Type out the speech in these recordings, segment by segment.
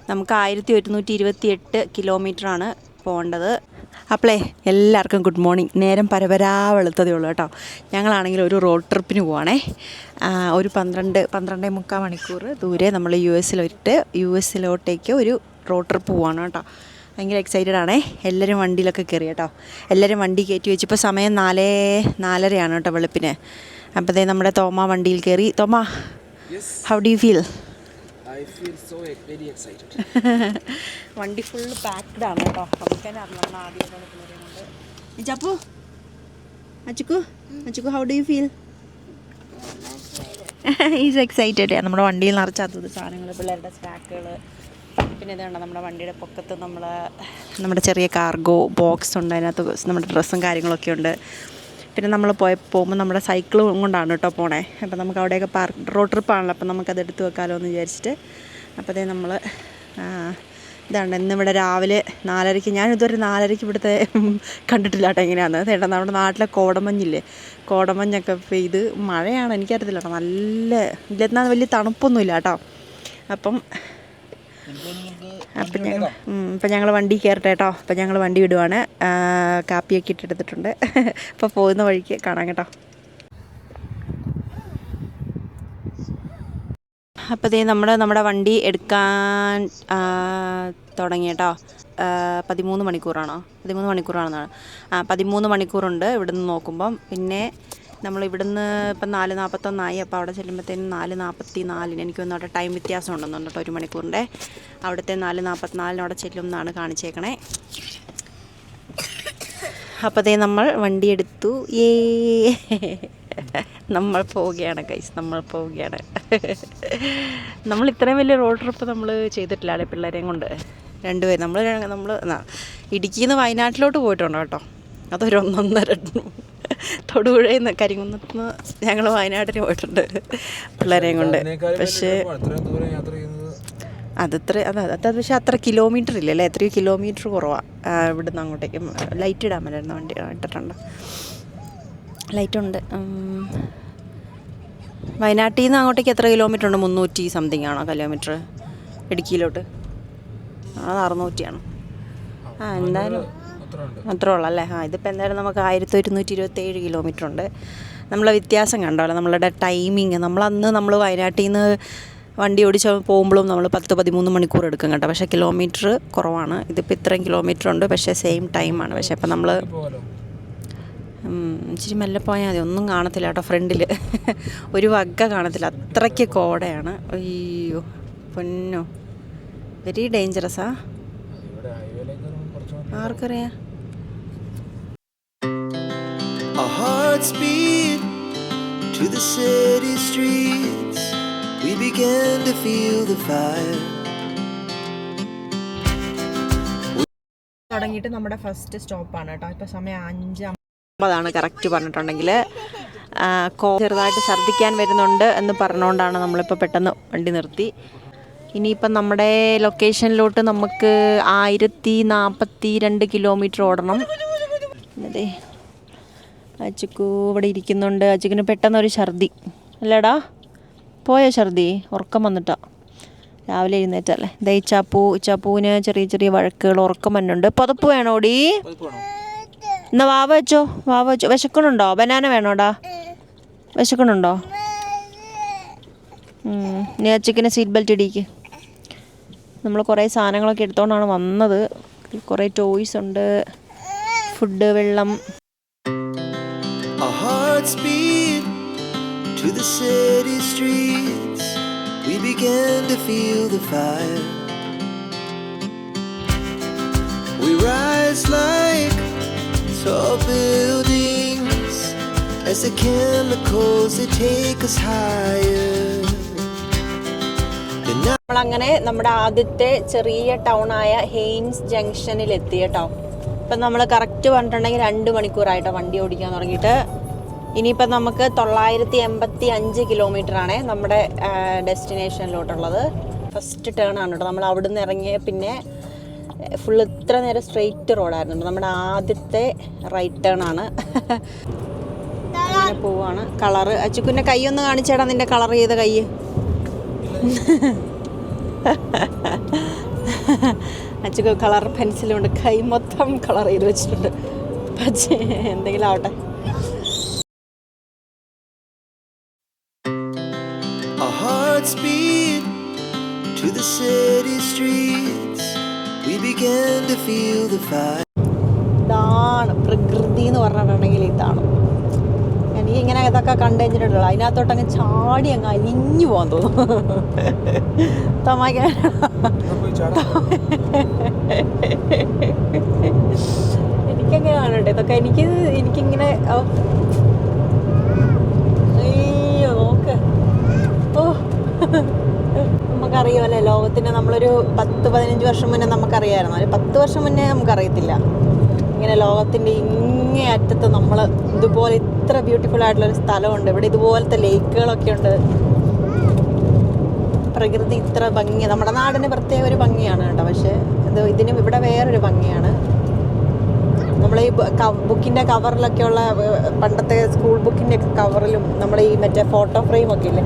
നമുക്ക് 1128 കിലോമീറ്ററാണ് പോകേണ്ടത്. അപ്പോളേ എല്ലാവർക്കും ഗുഡ് മോർണിംഗ്. നേരം പരപരാ വെളുത്തതേ ഉള്ളൂ കേട്ടോ. ഞങ്ങളാണെങ്കിൽ ഒരു റോഡ് ട്രിപ്പിന് പോവാണേ. ഒരു 12-12.25 മണിക്കൂർ ദൂരെ നമ്മൾ യു എസിലോട്ടേക്ക് ഒരു റോഡ് ട്രിപ്പ് പോവാണ് കേട്ടോ. ഭയങ്കര എക്സൈറ്റഡ് ആണേ. എല്ലാവരും വണ്ടിയിലൊക്കെ കയറി കേട്ടോ. എല്ലാവരും വണ്ടി കയറ്റി വെച്ചിപ്പോൾ സമയം 4:30 കേട്ടോ വെളുപ്പിന്. അപ്പോഴത്തേ നമ്മുടെ തോമ വണ്ടിയിൽ കയറി. Thoma, how do you feel? I feel so very excited. വണ്ടി ഫുള്ള് പാക്ക്ഡ് ആണ് കേട്ടോ. നമുക്ക് തന്നെ അറിയാം ആദ്യം പിള്ളേരുണ്ട്. അച്ചുക്കു how do you feel? Is excited. നമ്മുടെ വണ്ടിയിൽ നിറച്ചാത്തത് സാധനങ്ങൾ, പിള്ളേരുടെ സ്നാക്കുകൾ. പിന്നെ ഇതുണ്ട് നമ്മുടെ വണ്ടിയുടെ പൊക്കത്ത് നമ്മുടെ ചെറിയ കാർഗോ ബോക്സ് ഉണ്ട്. അതിനകത്ത് നമ്മുടെ ഡ്രസ്സും കാര്യങ്ങളൊക്കെ ഉണ്ട്. പിന്നെ നമ്മൾ പോകുമ്പോൾ നമ്മുടെ സൈക്കിൾ കൊണ്ടാണ് കേട്ടോ പോണേ. അപ്പം നമുക്ക് അവിടെയൊക്കെ റോഡ് ട്രിപ്പാണല്ലോ, അപ്പം നമുക്കത് എടുത്ത് വെക്കാമല്ലോ എന്ന് വിചാരിച്ചിട്ട്. അപ്പോഴത്തേ നമ്മൾ ഇതാണ് ഇന്നിവിടെ രാവിലെ 4:30. ഞാനിതുവരെ 4:30 ഇവിടുത്തെ കണ്ടിട്ടില്ല കേട്ടോ എങ്ങനെയാണെന്ന്. ചേട്ടാ നമ്മുടെ നാട്ടിലെ കോടമഞ്ഞില്ലേ, കോടമഞ്ഞൊക്കെ പെയ്ത് മഴയാണ്, എനിക്കറിയത്തില്ല കേട്ടോ. നല്ല ഇല്ലെന്നാൽ വലിയ തണുപ്പൊന്നുമില്ല കേട്ടോ. അപ്പം ഞങ്ങൾ വണ്ടി കയറട്ടെ കേട്ടോ. അപ്പം ഞങ്ങൾ വണ്ടി വിടുവാണ്. കാപ്പിയൊക്കെ ഇട്ടെടുത്തിട്ടുണ്ട്. അപ്പോൾ പോകുന്ന വഴിക്ക് കാണാം കേട്ടോ. അപ്പോൾ നമ്മുടെ വണ്ടി എടുക്കാൻ തുടങ്ങി കേട്ടോ. 13 മണിക്കൂറാണോ? 13 മണിക്കൂറാണെന്നാണ്. 13 മണിക്കൂറുണ്ട് ഇവിടുന്ന് നോക്കുമ്പം. പിന്നെ നമ്മൾ ഇവിടുന്ന് ഇപ്പം 4:41 അപ്പോൾ അവിടെ ചെല്ലുമ്പോഴത്തേനും 4:44. എനിക്കൊന്നും അവിടെ ടൈം വ്യത്യാസം ഉണ്ടെന്നുണ്ട് കേട്ടോ, 1 മണിക്കൂറിൻ്റെ. അവിടുത്തെ 4:44 അവിടെ ചെല്ലും എന്നാണ് കാണിച്ചേക്കണേ. അപ്പോഴത്തേ നമ്മൾ വണ്ടി എടുത്തു. നമ്മൾ പോവുകയാണ് ഗൈസ്, നമ്മൾ പോവുകയാണ്. നമ്മൾ ഇത്രയും വലിയ റോഡ് ട്രിപ്പ് നമ്മൾ ചെയ്തിട്ടില്ല പിള്ളേരെയും കൊണ്ട്. 2 പേര് നമ്മൾ ഇടുക്കിയിൽ നിന്ന് വയനാട്ടിലോട്ട് പോയിട്ടുണ്ട് കേട്ടോ. അതൊരു 1.5 തൊടുപുഴയിൽ നിന്ന് കരിങ്കുന്നത്ത് നിന്ന് ഞങ്ങൾ വയനാട്ടിൽ പോയിട്ടുണ്ട് പിള്ളേരെയും കൊണ്ട്. പക്ഷേ പക്ഷേ അത്ര കിലോമീറ്റർ ഇല്ലല്ലേ, എത്രയോ കിലോമീറ്റർ കുറവാണ് ഇവിടുന്ന് അങ്ങോട്ടേക്ക്. ലൈറ്റ് ഇടാൻ പറ്റുന്ന വണ്ടി ഇട്ടിട്ടുണ്ട്, ലൈറ്റുണ്ട്. വയനാട്ടിൽ നിന്ന് അങ്ങോട്ടേക്ക് എത്ര കിലോമീറ്റർ ഉണ്ട്? 300 സംതിങ് ആണോ കിലോമീറ്റർ ഇടുക്കിയിലോട്ട്? അത് 600 എന്തായാലും അത്രേ ഉള്ളല്ലേ. ഇതിപ്പോൾ എന്തായാലും നമുക്ക് 1127 കിലോമീറ്റർ ഉണ്ട്. നമ്മളെ വ്യത്യാസം കണ്ടോല്ലോ, നമ്മളുടെ ടൈമിങ്. നമ്മൾ വയനാട്ടിൽ നിന്ന് വണ്ടി ഓടിച്ച് പോകുമ്പോഴും നമ്മൾ 10-13 മണിക്കൂർ എടുക്കും കേട്ടോ. പക്ഷേ കിലോമീറ്റർ കുറവാണ്. ഇതിപ്പോൾ ഇത്രയും കിലോമീറ്റർ ഉണ്ട്, പക്ഷേ സെയിം ടൈമാണ്. പക്ഷേ ഇപ്പം നമ്മൾ ഇച്ചിരി മെല്ലെ പോയാൽ മതി, ഒന്നും കാണത്തില്ല കേട്ടോ ഫ്രണ്ടിൽ. ഒരു വഗ്ഗ കാണത്തില്ല, അത്രയ്ക്ക് കോടയാണ്. അയ്യോ പൊന്നോ, വെരി ഡേഞ്ചറസാ. ആർക്കറിയാം. Our hearts beat to the city streets. We began to feel the fire. തുടങ്ങിയിട്ട് നമ്മുടെ ഫസ്റ്റ് സ്റ്റോപ്പാണ് കേട്ടോ. ഇപ്പോൾ സമയം 5:50 കറക്റ്റ് പറഞ്ഞിട്ടുണ്ടെങ്കിൽ. ചെറുതായിട്ട് ഛർദ്ദിക്കാൻ വരുന്നുണ്ട് എന്ന് പറഞ്ഞുകൊണ്ടാണ് നമ്മളിപ്പോൾ പെട്ടെന്ന് വണ്ടി നിർത്തി. ഇനിയിപ്പം നമ്മുടെ ലൊക്കേഷനിലോട്ട് നമുക്ക് 1042 കിലോമീറ്റർ ഓടണം. അതെ, അച്ചുക്കു ഇവിടെ ഇരിക്കുന്നുണ്ട്. അച്ചുക്കിന് പെട്ടെന്നൊരു ഛർദി അല്ലേടാ? പോയോ ഛർദി? ഉറക്കം വന്നിട്ടാ, രാവിലെ എഴുന്നേറ്റല്ലേ. ദേ ചാപ്പൂവിന് ചെറിയ ചെറിയ വഴക്കുകൾ, ഉറക്കം വന്നുണ്ട്. പുതപ്പ് വേണോടി? എന്നാൽ വാവ വെച്ചോ. വിശക്കണുണ്ടോ? ബനാന വേണോടാ? വിശക്കണുണ്ടോ? നീ അച്ചുക്കിനെ സീറ്റ് ബെൽറ്റ് ഇടിക്ക്. നമ്മൾ കുറേ സാധനങ്ങളൊക്കെ എടുത്തുകൊണ്ടാണ് വന്നത്. കുറേ ടോയ്സ് ഉണ്ട്, ഫുഡ്, വെള്ളം. Our hearts beat to the city streets. We began to feel the fire. We rise like tall buildings as the chemicals they take us higher. നമ്മളങ്ങനെ നമ്മുടെ ആദ്യത്തെ ചെറിയ ടൗണായ ഹെയ്ൻസ് ജംഗ്ഷനിൽ എത്തി കേട്ടോ. ഇപ്പം നമ്മൾ കറക്റ്റ് പറഞ്ഞിട്ടുണ്ടെങ്കിൽ 2 മണിക്കൂറായിട്ടോ വണ്ടി ഓടിക്കാൻ തുടങ്ങിയിട്ട്. ഇനിയിപ്പം നമുക്ക് 985 കിലോമീറ്ററാണ് നമ്മുടെ ഡെസ്റ്റിനേഷനിലോട്ടുള്ളത്. ഫസ്റ്റ് ടേൺ ആണ് കേട്ടോ. നമ്മൾ അവിടെ നിന്ന് ഇറങ്ങിയ പിന്നെ ഫുൾ ഇത്ര നേരം സ്ട്രെയിറ്റ് റോഡായിരുന്നു. നമ്മുടെ ആദ്യത്തെ റൈറ്റ് ടേൺ ആണ്. അങ്ങനെ പോവാണ്. കളറ് അച്ചുക്കുൻ്റെ കൈ ഒന്ന് കാണിച്ചേടാ, നിൻ്റെ കളർ ചെയ്ത കൈ. അച്ഛക്ക് കളർ പെൻസിലുണ്ട്, കൈ മൊത്തം കളർ ചെയ്ത് വെച്ചിട്ടുണ്ട്. പക്ഷേ എന്തെങ്കിലും ആവട്ടെ. Our hearts beat to the city streets. We began to feel the fire. ഇതാണ് പ്രകൃതി എന്ന് പറഞ്ഞിട്ടുണ്ടെങ്കിൽ ഇതാണ്. എനിക്ക് ഇങ്ങനെ ഇതൊക്കെ കണ്ടു കഴിഞ്ഞിട്ടുണ്ടല്ലോ, അതിനകത്തോട്ടങ്ങ് ചാടി അങ്ങ് അലിഞ്ഞു പോകാൻ തോന്നുന്നു. തമാക്കാൻ എനിക്കങ്ങനെയാണ് കേട്ടോ ഇതൊക്കെ. എനിക്കിങ്ങനെ അയ്യോ നോക്ക്. ഓ നമുക്കറിയാമല്ലേ ലോകത്തിൻ്റെ നമ്മളൊരു 10-15 വർഷം മുന്നേ നമുക്കറിയാമായിരുന്നു. ഒരു 10 വർഷം മുന്നേ നമുക്കറിയത്തില്ല ഇങ്ങനെ ലോകത്തിൻ്റെ ഇങ്ങേ അറ്റത്ത് നമ്മൾ ഇതുപോലെ ഇത്ര ബ്യൂട്ടിഫുൾ ആയിട്ടുള്ളൊരു സ്ഥലമുണ്ട്. ഇവിടെ ഇതുപോലത്തെ ലേക്കുകളൊക്കെ ഉണ്ട്. പ്രകൃതി ഇത്ര ഭംഗി, നമ്മുടെ നാടിന് പ്രത്യേക ഒരു ഭംഗിയാണ് കേട്ടോ. പക്ഷേ ഇതിനും ഇവിടെ വേറൊരു ഭംഗിയാണ്. നമ്മൾ ഈ ബുക്കിൻ്റെ കവറിലൊക്കെയുള്ള പണ്ടത്തെ സ്കൂൾ ബുക്കിൻ്റെ ഒക്കെ കവറിലും നമ്മൾ ഈ മറ്റേ ഫോട്ടോ ഫ്രെയിമൊക്കെ ഇല്ലേ,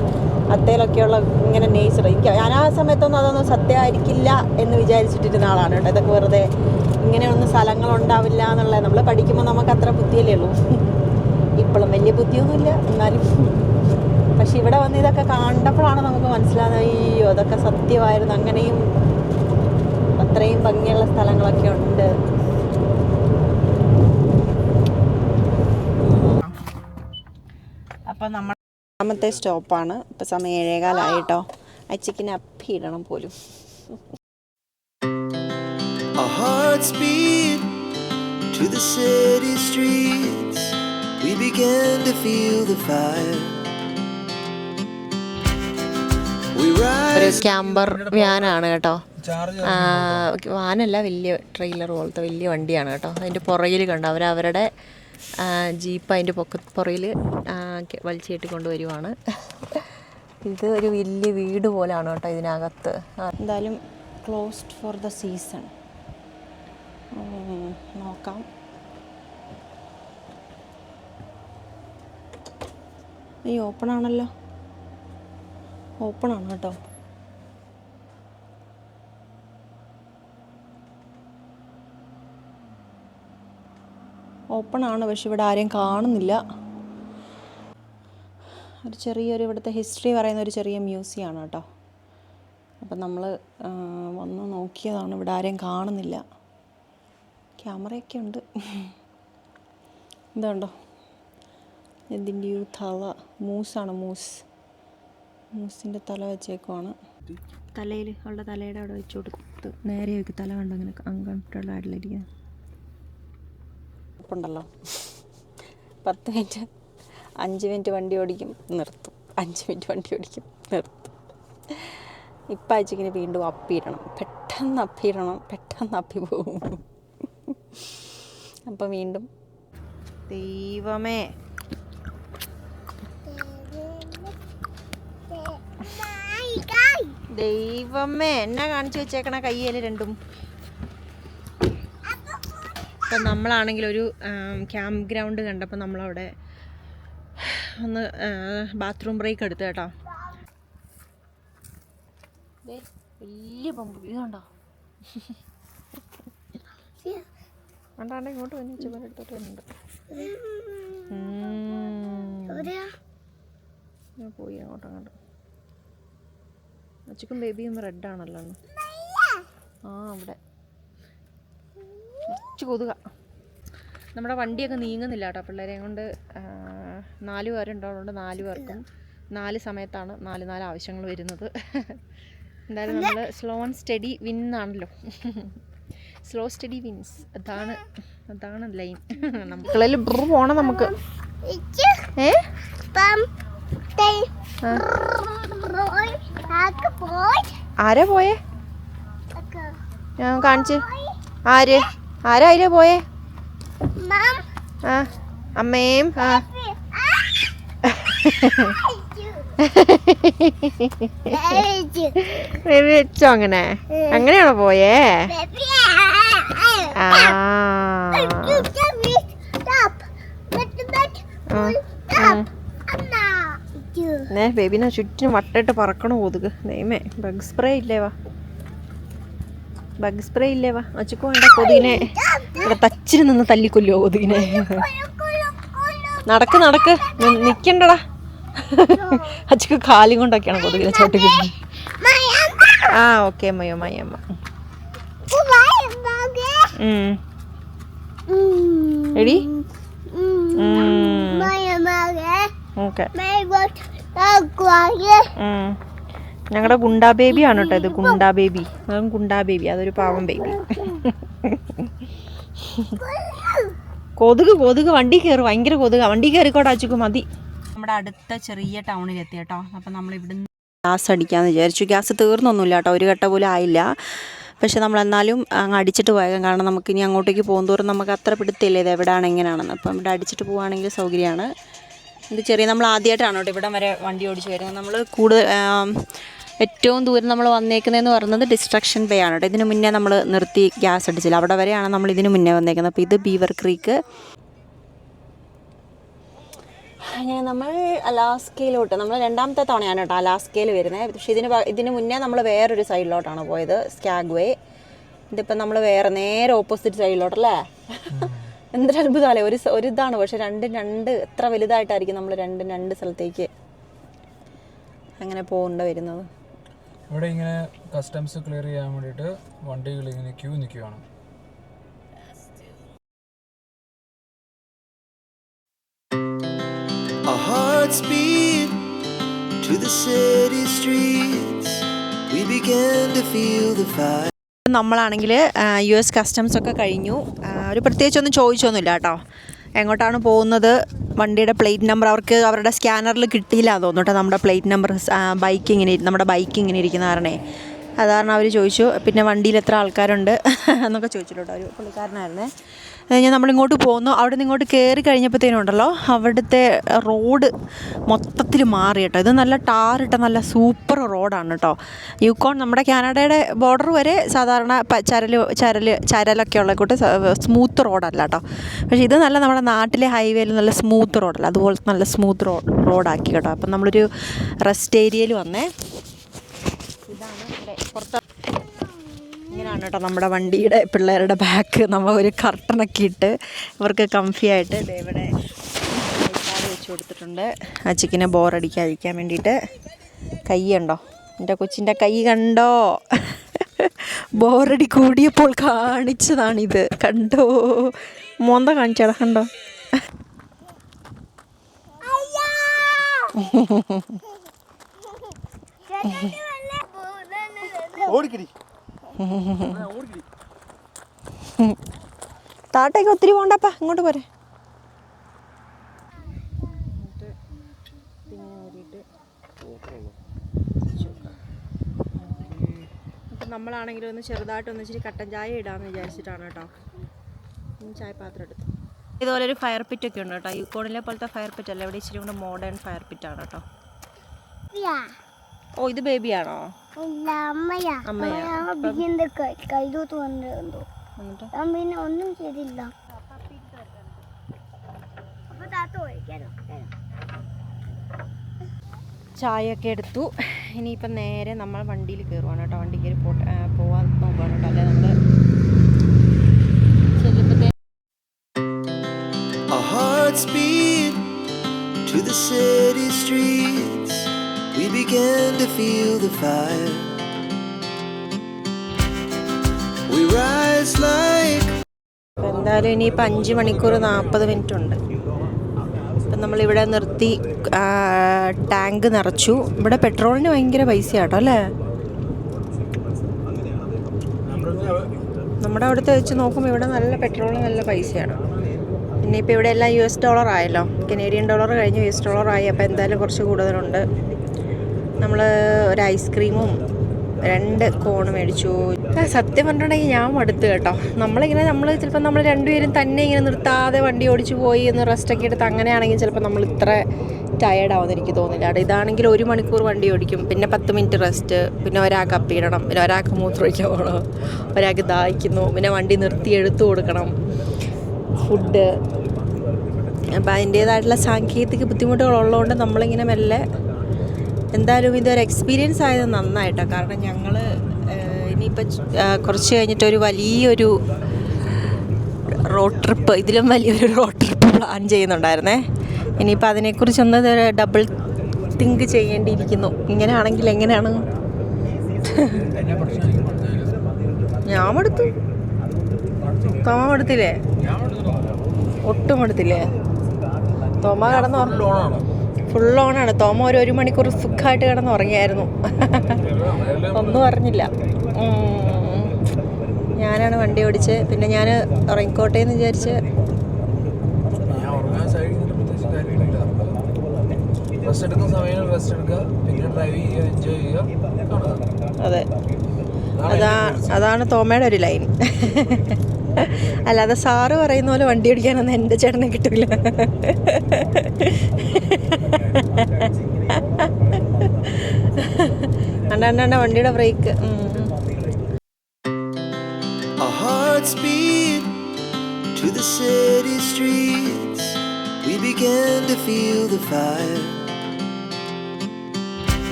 അത്തേലൊക്കെയുള്ള ഇങ്ങനെ നേച്ചർ. ഞാൻ ആ സമയത്തൊന്നും അതൊന്നും സത്യമായിരിക്കില്ല എന്ന് വിചാരിച്ചിട്ടിരുന്ന ആളാണ് കേട്ടോ. ഇതൊക്കെ വെറുതെ ഇങ്ങനെയൊന്നും സ്ഥലങ്ങളുണ്ടാവില്ല എന്നുള്ളത് നമ്മൾ പഠിക്കുമ്പോൾ നമുക്ക് അത്ര ബുദ്ധിയല്ലേ ഉള്ളൂ. ഇപ്പോഴും വലിയ ബുദ്ധിയൊന്നുമില്ല എന്നാലും. പക്ഷെ ഇവിടെ വന്ന് ഇതൊക്കെ കണ്ടപ്പോഴാണ് നമുക്ക് മനസ്സിലാകുന്നത്, അയ്യോ അതൊക്കെ സത്യമായിരുന്നു, അങ്ങനെയും അത്രയും ഭംഗിയുള്ള സ്ഥലങ്ങളൊക്കെ ഉണ്ട്. അപ്പം നമ്മൾ രണ്ടാമത്തെ സ്റ്റോപ്പാണ്. ഇപ്പം സമയം 7:15 ആയിട്ടോ. അച്ചിക്കിനെ അപ്പിയിടണം പോലും. Our hearts beat to the city streets. We began to feel the fire. We ഒരു rise. ക്യാമ്പർ വ്യാനാണ് കേട്ടോ. വാനല്ല, വലിയ ട്രെയിലർ പോലത്തെ വലിയ വണ്ടിയാണ് കേട്ടോ. അതിൻ്റെ പുറകിൽ കണ്ടോ അവരവരുടെ ജീപ്പ് അതിൻ്റെ പുറകിൽ വലിച്ചേട്ടി കൊണ്ടുവരുവാണ്. ഇത് ഒരു വലിയ വീട് പോലെയാണ് കേട്ടോ ഇതിനകത്ത്. എന്തായാലും ക്ലോസ്ഡ് ഫോർ ദ സീസൺ. നോക്കാം. ഈ ഓപ്പൺ ആണല്ലോ, ഓപ്പൺ ആണ് കേട്ടോ. ഓപ്പൺ ആണ്, പക്ഷെ ഇവിടെ ആരെയും കാണുന്നില്ല. ഒരു ചെറിയൊരു ഇവിടുത്തെ ഹിസ്റ്ററി പറയുന്ന ഒരു ചെറിയ മ്യൂസിയമാണ് കേട്ടോ. അപ്പം നമ്മൾ വന്ന് നോക്കിയതാണ്, ഇവിടെ ആരെയും കാണുന്നില്ല. ക്യാമറയൊക്കെ ഉണ്ട്. ഇതുണ്ടോ ഇതിൻ്റെ ഒരു തല, മൂസാണ്, മൂസിൻ്റെ തല വെച്ചേക്കുവാണ്. തലയിൽ അവളുടെ തലയുടെ അവിടെ വെച്ച് കൊടുത്ത് നേരെ വെക്കും. തല കണ്ടോ അങ്ങനെ അൺകംഫർട്ടബിൾ ആയിട്ടിരിക്കുക. ഉണ്ടല്ലോ 10 മിനിറ്റ് 5 മിനിറ്റ് വണ്ടി ഓടിക്കും, നിർത്തും. 5 മിനിറ്റ് വണ്ടി ഓടിക്കും, നിർത്തും. ഇപ്പം അയച്ചിങ്ങനെ വീണ്ടും അപ്പിയിടണം, പെട്ടെന്ന് അപ്പി പോകും. അപ്പം വീണ്ടും ദൈവമേ എന്നാ കാണിച്ചു വെച്ചേക്കണ കയ്യിൽ രണ്ടും. അപ്പം നമ്മളാണെങ്കിൽ ഒരു ക്യാമ്പ് ഗ്രൗണ്ട് കണ്ടപ്പോൾ നമ്മളവിടെ ഒന്ന് ബാത്റൂം ബ്രേക്ക് എടുത്തു കേട്ടോ. വലിയ പമ്പ് ഇതുണ്ടോ, കണ്ടാണ്ട് ഇങ്ങോട്ട് വന്ന് ചുമരെടുത്തോട്ട് വരുന്നുണ്ട്. ഞാൻ പോയി അങ്ങോട്ട്. അച്ഛക്കും ബേബിയും റെഡാണല്ലോ. അവിടെ കുറച്ച് കൊതുക. നമ്മുടെ വണ്ടിയൊക്കെ നീങ്ങുന്നില്ല കേട്ടോ. പിള്ളേരെയും കൊണ്ട് 4 പേരുണ്ടോണ്ട് 4 പേർക്കും 4 സമയത്താണ് 4 ആവശ്യങ്ങൾ വരുന്നത്. എന്തായാലും നമ്മൾ സ്ലോ ആൻഡ് സ്റ്റഡി വിൻ ആണല്ലോ. സ്ലോ സ്റ്റഡി വിൻസ്, അതാണ് ലൈൻ. നമുക്കുള്ളിൽ പോണം നമുക്ക്. ആരാ പോയേ? ഞാൻ കാണിച്ച്. ആരാ അതിലെ പോയേ? അമ്മയും ബേബി വെച്ചോ? അങ്ങനെയാണോ പോയേ? ബേബിനെ ചുറ്റിനും വട്ടിട്ട് പറക്കണ കൊതുക്. നെയ്മേ ബഗ് സ്പ്രേ ഇല്ലേ? വാ ബഗ് സ്പ്രേ ഇല്ലേ വാ അച്ചക്ക് വേണ്ട കൊതുകിനെ ഇവിടെ തച്ചിന് നിന്ന് തല്ലിക്കൊല്ലോ കൊതുകിനെ നടക്ക് നടക്ക് നിക്കണ്ടടാ അച്ചക്ക് കാലും കൊണ്ടൊക്കെയാണ് കൊതുകിനെ ചവിട്ടിക്കുന്നത് ആ ഓക്കെ അമ്മയോ മയമ്മ എടി ഓക്കെ ഞങ്ങളുടെ ഗുണ്ടാ ബേബി ആണ് കേട്ടോ ഇത് ഗുണ്ടാ ബേബി ഗുണ്ടാ ബേബി അതൊരു പാവം ബേബി കൊതുക് വണ്ടി കയറും ഭയങ്കര കൊതുക് വണ്ടി കയറിക്കോട്ടെ അച്ചുക്ക് മതി നമ്മുടെ അടുത്ത ചെറിയ ടൗണിലെത്തി കേട്ടോ അപ്പം നമ്മൾ ഇവിടുന്ന് ഗ്യാസ് അടിക്കാമെന്ന് വിചാരിച്ചു ഗ്യാസ് തീർന്നൊന്നുമില്ല കേട്ടോ ഒരു ഘട്ട പോലും ആയില്ല പക്ഷെ നമ്മളെന്നാലും അങ്ങ് അടിച്ചിട്ട് പോയേക്കാം കാരണം നമുക്കിനി അങ്ങോട്ടേക്ക് പോകുന്തോറും നമുക്ക് അത്ര പിടുത്തില്ല ഇത് എവിടെയാണ് എങ്ങനെയാണെന്ന് അപ്പം ഇവിടെ അടിച്ചിട്ട് പോവുകയാണെങ്കിൽ സൗകര്യമാണ് ഇത് ചെറിയ നമ്മൾ ആദ്യമായിട്ടാണ് കേട്ടോ ഇവിടം വരെ വണ്ടി ഓടിച്ച് വരുന്നത് നമ്മൾ കൂടുതൽ ഏറ്റവും ദൂരം നമ്മൾ വന്നേക്കുന്നതെന്ന് പറയുന്നത് ഡിസ്ട്രക്ഷൻ ബേ ആണ് കേട്ടോ ഇതിന് മുന്നേ നമ്മൾ നിർത്തി ഗ്യാസ് അടിച്ചില്ല അവിടെ വരെയാണ് നമ്മൾ ഇതിന് മുന്നേ വന്നേക്കുന്നത് അപ്പോൾ ഇത് ബീവർ ക്രീക്ക് അങ്ങനെ നമ്മൾ അലാസ്കയിലോട്ട് നമ്മൾ രണ്ടാമത്തെ തവണയാണ് കേട്ടോ അലാസ്കയിൽ വരുന്നത് പക്ഷേ ഇതിന് മുന്നേ നമ്മൾ വേറൊരു സൈഡിലോട്ടാണ് പോയത് സ്കാഗ്വേ ഇതിപ്പോൾ നമ്മൾ വേറെ നേരെ ഓപ്പോസിറ്റ് സൈഡിലോട്ടല്ലേ എന്തൊരു അത്ഭുതമല്ലേ ഒരു ഇതാണ് പക്ഷെ രണ്ട് എത്ര വലുതായിട്ടായിരിക്കും നമ്മൾ രണ്ട് സ്ഥലത്തേക്ക് അങ്ങനെ പോകേണ്ട വരുന്നത് ഇവിടെ ഇങ്ങനെ കസ്റ്റംസ് ക്ലിയർ ചെയ്യാൻ വേണ്ടിയിട്ട് വണ്ടികൾ ഇങ്ങനെ ക്യൂ നിൽക്കുകയാണ് Our hearts beat to the city streets. We began to feel the fire. നമ്മളാണെങ്കിൽ US കസ്റ്റംസ് ഒക്കെ കഴിഞ്ഞു ഒരു പ്രത്യേകിച്ചൊന്നും ചോദിച്ചൊന്നുമില്ല കേട്ടോ എങ്ങോട്ടാണ് പോകുന്നത് വണ്ടിയുടെ പ്ലേറ്റ് നമ്പർ അവർക്ക് അവരുടെ സ്കാനറിൽ കിട്ടിയില്ല തോന്നുന്നു കേട്ടോ നമ്മുടെ പ്ലേറ്റ് നമ്പർ നമ്മുടെ ബൈക്ക് ഇങ്ങനെ ഇരിക്കുന്ന കാരണേ അത് കാരണം അവർ ചോദിച്ചു പിന്നെ വണ്ടിയിൽ എത്ര ആൾക്കാരുണ്ട് എന്നൊക്കെ ചോദിച്ചിട്ടോ ഒരു പുള്ളിക്കാരനായിരുന്നേ ഞാൻ നമ്മളിങ്ങോട്ട് പോന്നു അവിടെ നിന്ന് ഇങ്ങോട്ട് കയറി കഴിഞ്ഞപ്പോഴത്തേനുണ്ടല്ലോ അവിടുത്തെ റോഡ് മൊത്തത്തിൽ മാറി കേട്ടോ ഇത് നല്ല ടാറിട്ട നല്ല സൂപ്പർ റോഡാണ് കേട്ടോ യൂക്കോൺ നമ്മുടെ കാനഡയുടെ ബോർഡർ വരെ സാധാരണ ചരലൊക്കെ ഉള്ള കൂട്ട് സ്മൂത്ത് റോഡല്ല കേട്ടോ പക്ഷേ ഇത് നല്ല നമ്മുടെ നാട്ടിലെ ഹൈവേയിൽ നല്ല സ്മൂത്ത് റോഡല്ല അതുപോലെ നല്ല സ്മൂത്ത് റോഡാക്കി കേട്ടോ അപ്പം നമ്മളൊരു റെസ്റ്റ് ഏരിയയിൽ വന്നേ ഇതാണ് ഇവിടെ പുറത്ത് ഇങ്ങനെയാണ് കേട്ടോ നമ്മുടെ വണ്ടിയുടെ പിള്ളേരുടെ ബാക്ക് നമ്മൾ ഒരു കർട്ടനൊക്കെ ഇട്ട് ഇവർക്ക് കംഫി ആയിട്ട് ഇവിടെ വെച്ച് കൊടുത്തിട്ടുണ്ട് ആ ചിക്കനെ ബോറടിക്കാതിരിക്കാൻ വേണ്ടിയിട്ട് കൈ ഉണ്ടോ എൻ്റെ കൊച്ചിൻ്റെ കൈ കണ്ടോ ബോറടി കൂടിയപ്പോൾ കാണിച്ചതാണിത് കണ്ടോ മോന്ത കാണിച്ചടാ കണ്ടോ താട്ടേക്ക് ഒത്തിരി പോണ്ടപ്പാ ഇങ്ങോട്ട് പോരെ അപ്പം നമ്മളാണെങ്കിലും ഒന്ന് ചെറുതായിട്ടൊന്ന് ഇച്ചിരി കട്ടൻ ചായ ഇടാമെന്ന് വിചാരിച്ചിട്ടാണ് കേട്ടോ ചായ പാത്രം എടുത്തു ഇതുപോലെ ഒരു ഫയർ പിറ്റ് ഒക്കെ ഉണ്ട് കേട്ടോ യൂക്കോണിലെ പോലത്തെ ഫയർ പിറ്റ് അല്ല ഇവിടെ ഇച്ചിരി കൂടെ മോഡേൺ ഫയർ പിറ്റാണ് കേട്ടോ ഓ ഇത് ബേബിയാണോ അമ്മയാ കൈതൂത്ത് വന്നിരുന്നു പിന്നെ ഒന്നും ചെയ്തില്ല ചായയൊക്കെ എടുത്തു ഇനിയിപ്പം നേരെ നമ്മൾ വണ്ടിയിൽ കയറുവാണ് കേട്ടോ വണ്ടി കയറി പോവാൻ നോക്കുകയാണ് കേട്ടോ അല്ലെ നമ്മൾ ചെല്ലുമ്പോഴത്തേ Our hearts beat to the city streets. We began to feel the fire. We rise like എന്തായാലും ഇനിയിപ്പോൾ 5 മണിക്കൂർ 40 മിനിറ്റ് ഉണ്ട് അപ്പം നമ്മളിവിടെ നിർത്തി ടാങ്ക് നിറച്ചു ഇവിടെ പെട്രോളിന് ഭയങ്കര പൈസയാട്ടോ അല്ലേ നമ്മുടെ അവിടുത്തെ വെച്ച് നോക്കുമ്പോൾ ഇവിടെ നല്ല പെട്രോളിന് നല്ല പൈസയാണ് പിന്നെ ഇപ്പോൾ ഇവിടെ എല്ലാം $US ആയല്ലോ കനേഡിയൻ ഡോളർ കഴിഞ്ഞ് $US ആയി അപ്പോൾ എന്തായാലും കുറച്ച് കൂടുതലുണ്ട് നമ്മൾ ഒരു ഐസ്ക്രീമും 2 കോണ് മേടിച്ചു സത്യം പറഞ്ഞിട്ടുണ്ടെങ്കിൽ ഞാൻ മടുത്തു കേട്ടോ നമ്മൾ ചിലപ്പോൾ നമ്മൾ രണ്ടുപേരും തന്നെ ഇങ്ങനെ നിർത്താതെ വണ്ടി ഓടിച്ചു പോയി എന്ന് റെസ്റ്റൊക്കെ എടുത്ത് അങ്ങനെയാണെങ്കിൽ ചിലപ്പോൾ നമ്മൾ ഇത്ര ടയേർഡാവുമെന്ന് എനിക്ക് തോന്നില്ല അവിടെ ഇതാണെങ്കിൽ 1 മണിക്കൂർ വണ്ടി ഓടിക്കും പിന്നെ 10 മിനിറ്റ് റെസ്റ്റ് പിന്നെ ഒരാൾക്ക് അപ്പിയിടണം പിന്നെ ഒരാൾക്ക് മൂത്രമൊഴിക്കാൻ പോകണം ഒരാൾക്ക് ദാഹിക്കുന്നു പിന്നെ വണ്ടി നിർത്തി എടുത്തു കൊടുക്കണം ഫുഡ് അപ്പോൾ അതിൻ്റേതായിട്ടുള്ള സാങ്കേതിക ബുദ്ധിമുട്ടുകളുള്ളതുകൊണ്ട് നമ്മളിങ്ങനെ മെല്ലെ എന്തായാലും ഇതൊരു എക്സ്പീരിയൻസ് ആയത് നന്നായിട്ടോ കാരണം ഞങ്ങൾ ഇനി ഇനിയിപ്പോൾ കുറച്ച് കഴിഞ്ഞിട്ടൊരു വലിയൊരു റോഡ് ട്രിപ്പ്, ഇതിലും വലിയൊരു റോഡ് ട്രിപ്പ് പ്ലാൻ ചെയ്യുന്നുണ്ടായിരുന്നേ. ഇനിയിപ്പോൾ അതിനെക്കുറിച്ചൊന്ന് ഡബിൾ തിങ്ക് ചെയ്യേണ്ടിയിരിക്കുന്നു. ഇങ്ങനെയാണെങ്കിൽ എങ്ങനെയാണ്? ഞാൻ എടുത്തു, തോമ എടുത്തില്ലേ? ഒട്ടും എടുത്തില്ലേ? തോമ കിടന്ന് ഫുൾ ഓണാണ്. തോമ ഒരു മണിക്കൂർ സുഖമായിട്ട് കിടന്ന് ഉറങ്ങിയായിരുന്നു. ഒന്നും അറിഞ്ഞില്ല. ഞാനാണ് വണ്ടി ഓടിച്ച്. പിന്നെ ഞാൻ ഉറങ്ങിക്കോട്ടെ എന്ന് വിചാരിച്ച് അതെ, അതാണ് തോമയുടെ ഒരു ലൈൻ. അല്ലാതെ സാറ് പറയുന്ന പോലെ വണ്ടി ഓടിക്കാനൊന്നും എൻ്റെ ചേട്ടനെ കിട്ടില്ല. അണ്ട വണ്ടിയുടെ break. Our hearts beat to the city streets. We began to feel the fire.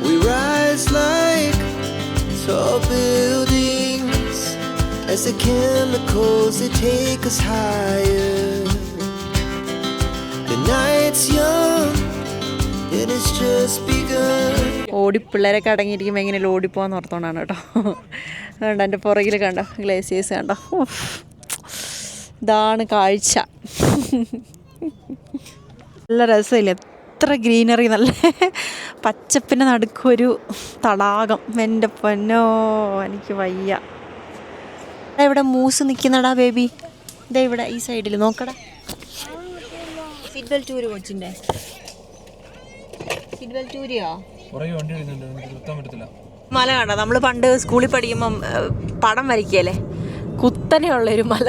We rise like tall buildings as the chemicals they take us higher. The night's young and it's just begun. പിള്ളേരൊക്കെ അടങ്ങിയിരിക്കുമ്പോൾ എങ്ങനെയല്ലോ ഓടിപ്പോകാന്ന് ഓർത്തോണ്ടാണ് കേട്ടോ. അതുകൊണ്ട് എൻ്റെ പുറകിൽ കണ്ടോ glaciers കണ്ടോ. ഇതാണ് കാഴ്ച. നല്ല രസമില്ല, എത്ര ഗ്രീനറി, നല്ല പച്ചപ്പിൻ്റെ നടുക്കൊരു തടാകം. എൻ്റെ പൊന്നോ, എനിക്ക് വയ്യ. ഇവിടെ മൂസ് നിൽക്കുന്നടാ ബേബി. ഇതാ ഇവിടെ ഈ സൈഡിൽ നോക്കടാ. സീറ്റ് ബെൽറ്റ് ഊര് കൊച്ചിൻ്റെ സീറ്റ് ബെൽറ്റ് ഊരിയോ? മല കണ്ടോ? നമ്മൾ പണ്ട് സ്കൂളിൽ പഠിക്കുമ്പം പടം വരയ്ക്കല്ലേ, കുത്തനെയുള്ളൊരു മല.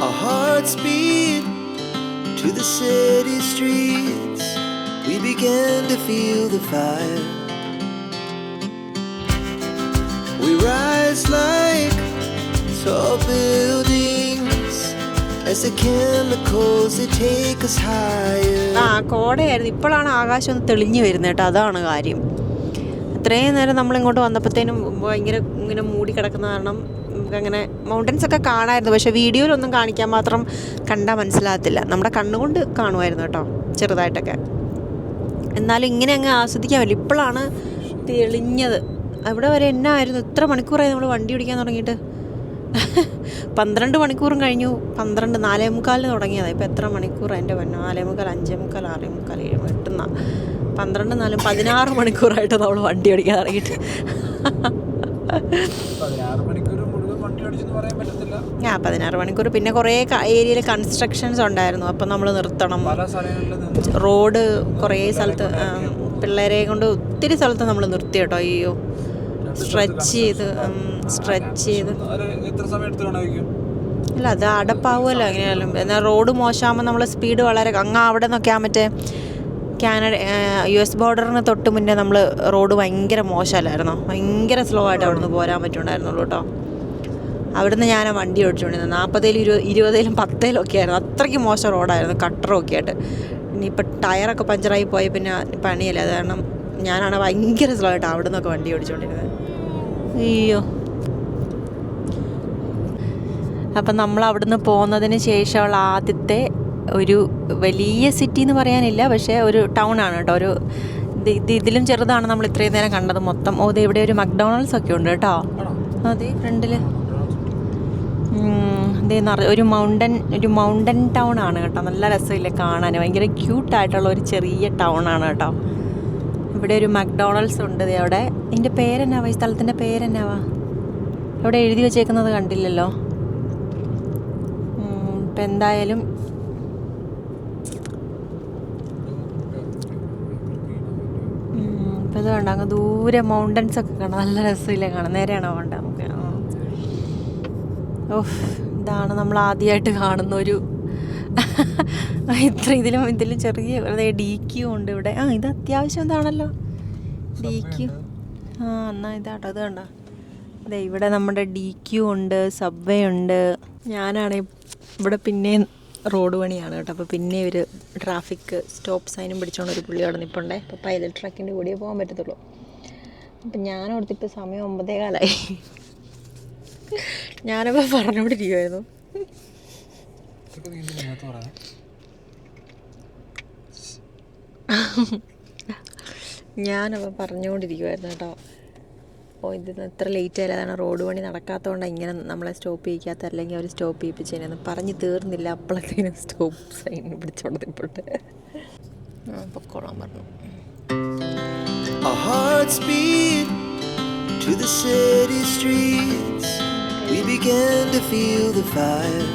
Our hearts beat to the city streets. We began to feel the fire. We rise like tall buildings as the chemicals they take us higher. കോടയായിരുന്നു. ഇപ്പോഴാണ് ആകാശം ഒന്ന് തെളിഞ്ഞു വരുന്നത് കേട്ടോ, അതാണ് കാര്യം. അത്രയും നേരം നമ്മളിങ്ങോട്ട് വന്നപ്പോഴത്തേനും ഭയങ്കര ഇങ്ങനെ മൂടി കിടക്കുന്ന കാരണം നമുക്കങ്ങനെ മൗണ്ടൻസ് ഒക്കെ കാണാമായിരുന്നു. പക്ഷേ വീഡിയോയിലൊന്നും കാണിക്കാൻ മാത്രം കണ്ടാൽ മനസ്സിലാകത്തില്ല. നമ്മുടെ കണ്ണുകൊണ്ട് കാണുമായിരുന്നു കേട്ടോ ചെറുതായിട്ടൊക്കെ. എന്നാലും ഇങ്ങനെ അങ്ങ് ആസ്വദിക്കാൻ പറ്റില്ല. ഇപ്പോഴാണ് തെളിഞ്ഞത്. അവിടെ വരെ എന്നായിരുന്നു, എത്ര മണിക്കൂറായി നമ്മൾ വണ്ടി ഓടിക്കാൻ തുടങ്ങിയിട്ട്? 12 മണിക്കൂറും കഴിഞ്ഞു. 4:45 തുടങ്ങിയതാണ്. ഇപ്പോൾ എത്ര മണിക്കൂറാണ് എൻ്റെ പൊന്നോ? 4:45, 5:45, 6:45, 7, 8, 12, 4, 16 മണിക്കൂറായിട്ട് നമ്മൾ വണ്ടി ഓടിക്കാൻ തുടങ്ങിയിട്ട്. 16 മണിക്കൂർ. പിന്നെ കുറേ ഏരിയയിൽ കൺസ്ട്രക്ഷൻസ് ഉണ്ടായിരുന്നു, അപ്പം നമ്മൾ നിർത്തണം. റോഡ് കുറേ സ്ഥലത്ത് പിള്ളേരെ കൊണ്ട് ഒത്തിരി സ്ഥലത്ത് നമ്മൾ നിർത്തി കേട്ടോ. അയ്യോ, സ്ട്രെച്ച് ചെയ്ത് അല്ല, അത് അടപ്പാവുമല്ലോ എങ്ങനെയാലും. എന്നാൽ റോഡ് മോശമാകുമ്പോൾ നമ്മൾ സ്പീഡ് വളരെ അവിടെ നിന്നൊക്കെ മറ്റേ US ബോർഡറിന് തൊട്ട് മുന്നേ നമ്മൾ റോഡ് ഭയങ്കര മോശമല്ലായിരുന്നോ? ഭയങ്കര സ്ലോ ആയിട്ട് അവിടെ നിന്ന് പോരാൻ പറ്റുന്നുണ്ടായിരുന്നുള്ളൂ കേട്ടോ. അവിടുന്ന് ഞാൻ വണ്ടി ഓടിച്ചുകൊണ്ടിരുന്നത് 40, 20, 10 ഒക്കെ ആയിരുന്നു. അത്രയ്ക്ക് മോശം റോഡായിരുന്നു, കട്ടറൊക്കെ ആയിട്ട്. ഇനിയിപ്പോൾ ടയറൊക്കെ പഞ്ചറായി പോയി പിന്നെ പണിയല്ലേ. അത് കാരണം ഞാനാണ് ഭയങ്കര സ്ലോ ആയിട്ട് അവിടെ നിന്നൊക്കെ വണ്ടി ഓടിച്ചുകൊണ്ടിരുന്നത്. അയ്യോ. അപ്പം നമ്മൾ അവിടുന്ന് പോകുന്നതിന് ശേഷമുള്ള ആദ്യത്തെ ഒരു വലിയ സിറ്റി എന്ന് പറയാനില്ല, പക്ഷേ ഒരു ടൗൺ ആണ് കേട്ടോ. ഒരു ഇതിലും ചെറുതാണ് നമ്മൾ ഇത്രയും നേരം കണ്ടത് മൊത്തം. ഇത് ഇവിടെ ഒരു മക്ഡൊണാൾഡ്സ് ഒക്കെ ഉണ്ട് കേട്ടോ. അതെ, ഫ്രണ്ടിൽ ഒരു മൗണ്ടൻ ടൗൺ ആണ് കേട്ടോ. നല്ല രസമില്ലേ കാണാൻ, ഭയങ്കര ക്യൂട്ടായിട്ടുള്ള ഒരു ചെറിയ ടൗൺ ആണ് കേട്ടോ. ഇവിടെ ഒരു മക്ഡൊണാൾഡ്സ് ഉണ്ട് അവിടെ. ഇതിൻ്റെ പേരെന്നാവാ, ഈ സ്ഥലത്തിൻ്റെ പേരെന്നാവാ? ഇവിടെ എഴുതി വെച്ചേക്കുന്നത് കണ്ടില്ലല്ലോ. ഇപ്പം എന്തായാലും ഇപ്പം ഇത് വേണ്ട, അങ്ങ് ദൂരെ മൗണ്ടൻസ് ഒക്കെ കാണാം. നല്ല രസമില്ലേ കാണാൻ? നേരെയാണോ വേണ്ട നമുക്ക്? ഓഹ്, ഇതാണ് നമ്മൾ ആദ്യമായിട്ട് കാണുന്ന ഒരു ഇതിലും ചെറിയ DQ ഉണ്ട് ഇവിടെ. ഇത് അത്യാവശ്യം ഇതാണല്ലോ DQ. എന്നാൽ ഇതാട്ടോ, ഇത് കണ്ടോ? അതെ, ഇവിടെ നമ്മുടെ DQ ഉണ്ട്, സബ്വേ ഉണ്ട്. ഞാനാണെങ്കിൽ ഇവിടെ പിന്നെ റോഡ് പണിയാണ് കേട്ടോ. അപ്പോൾ പിന്നെ ഒരു ട്രാഫിക് സ്റ്റോപ്പ് സൈനും പിടിച്ചോണ്ട് ഒരു പുള്ളി അവിടെ നിൽപ്പുണ്ടേ. അപ്പോൾ പൈലറ്റ് ട്രക്കിൻ്റെ കൂടിയേ പോകാൻ പറ്റത്തുള്ളൂ. അപ്പം ഞാനോടത്തിപ്പോൾ സമയം 9:15 ഞാനപ്പോൾ പറഞ്ഞുകൊണ്ടിരിക്കുമായിരുന്നു. ഞാനപ്പോൾ പറഞ്ഞുകൊണ്ടിരിക്കുമായിരുന്നു കേട്ടോ. ഇത് ഇത്ര ലേറ്റ് ആയാലും അതാണ് റോഡ് പണി നടക്കാത്തതുകൊണ്ടാണ് ഇങ്ങനെ നമ്മളെ സ്റ്റോപ്പ് ചെയ്യിക്കാത്ത, അല്ലെങ്കിൽ അവർ സ്റ്റോപ്പ് ചെയ്യിപ്പിച്ചതിനൊന്നും പറഞ്ഞ് തീർന്നില്ല. അപ്പോഴത്തേനും സ്റ്റോപ്പ് സൈൻ പിടിച്ചോണ്ട് ഇപ്പോട്ട് പൊക്കോളാൻ പറഞ്ഞു. Our hearts beat to the city streets. We began to feel the fire.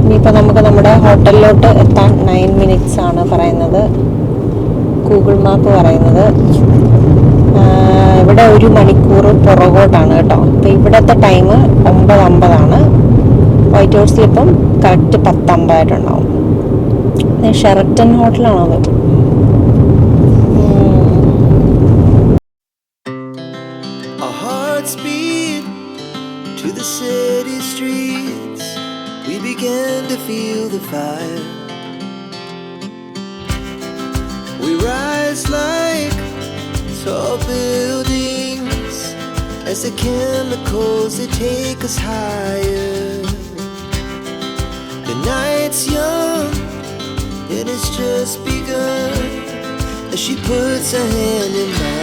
ഇനിയിപ്പോൾ നമുക്ക് നമ്മുടെ ഹോട്ടലിലോട്ട് എത്താൻ 9 minutes ആണ് പറയുന്നത്, ഗൂഗിൾ മാപ്പ് പറയുന്നത്. ഇവിടെ 1 മണിക്കൂർ പുറകോട്ടാണ് കേട്ടോ. അപ്പോൾ ഇവിടുത്തെ ടൈം 9:50 വൈറ്റ് ഹൗസിൽ ഇപ്പം കറക്റ്റ് 10:50 ഷെറട്ടൺ ഹോട്ടലാണത്. Our hearts beat to the city streets. We began to feel the fire. We rise like tall buildings as the chemicals they take us higher. The night's young and it's just begun as she puts her hand in mine.